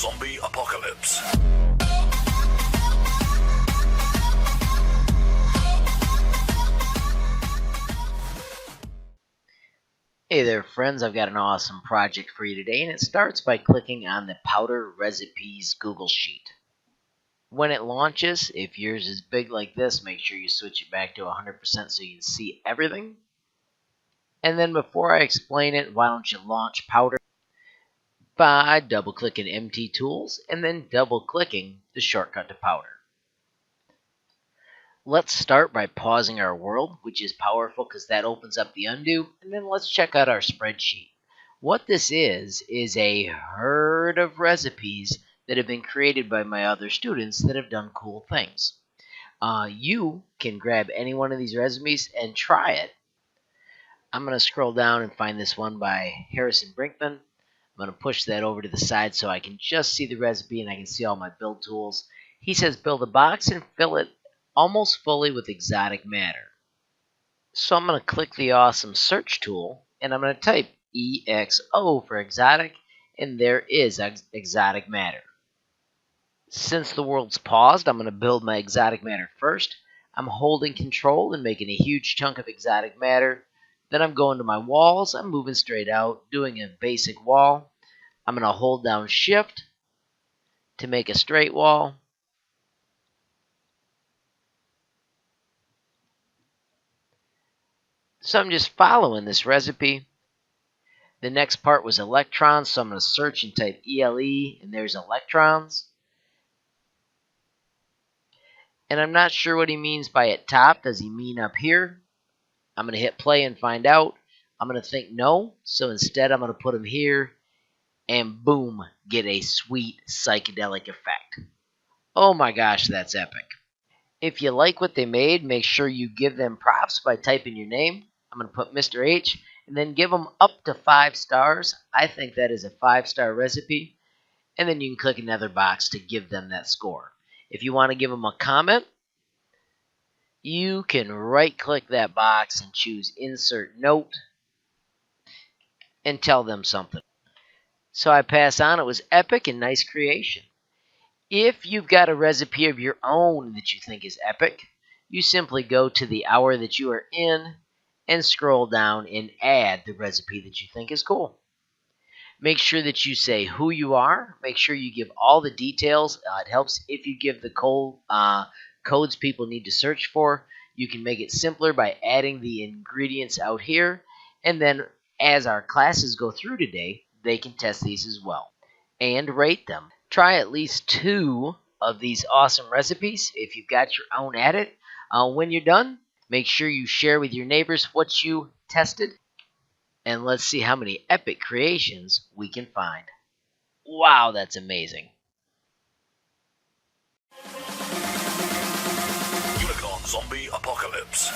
Zombie Apocalypse. Hey there friends, I've got an awesome project for you today, and it starts by clicking on the Powder Recipes Google Sheet. When it launches, if yours is big like this, make sure you switch it back to 100% so you can see everything. And then before I explain it, why don't you launch Powder by double-clicking MT Tools and then double-clicking the shortcut to Powder. Let's start by pausing our world, which is powerful because that opens up the undo, and then let's check out our spreadsheet. What this is a herd of recipes that have been created by my other students that have done cool things. You can grab any one of these recipes and try it. I'm going to scroll down and find this one by Harrison Brinkman. I'm going to push that over to the side so I can just see the recipe and I can see all my build tools. He says build a box and fill it almost fully with exotic matter. So I'm going to click the awesome search tool and I'm going to type EXO for exotic, and there is exotic matter. Since the world's paused, I'm going to build my exotic matter first. I'm holding control and making a huge chunk of exotic matter. Then I'm going to my walls. I'm moving straight out, doing a basic wall. I'm going to hold down shift to make a straight wall. So I'm just following this recipe. The next part was electrons, so I'm going to search and type ELE, and there's electrons. And I'm not sure what he means by at top. Does he mean up here? I'm going to hit play and find out. I'm going to think no, so instead I'm going to put them here, and boom, get a sweet psychedelic effect. Oh my gosh, that's epic. If you like what they made, make sure you give them props by typing your name. I'm going to put Mr. H, and then give them up to 5 stars. I think that is a 5-star recipe. And then you can click another box to give them that score. If you want to give them a comment, you can right-click that box and choose Insert Note and tell them something. So I pass on. It was epic and nice creation. If you've got a recipe of your own that you think is epic, you simply go to the hour that you are in and scroll down and add the recipe that you think is cool. Make sure that you say who you are. Make sure you give all the details. It helps if you give the codes people need to search for. You can make it simpler by adding the ingredients out here. And then as our classes go through today, they can test these as well and rate them. Try at least 2 of these awesome recipes if you've got your own at it. When you're done, make sure you share with your neighbors what you tested. And let's see how many epic creations we can find. Wow, that's amazing. Unicorn Zombie Apocalypse.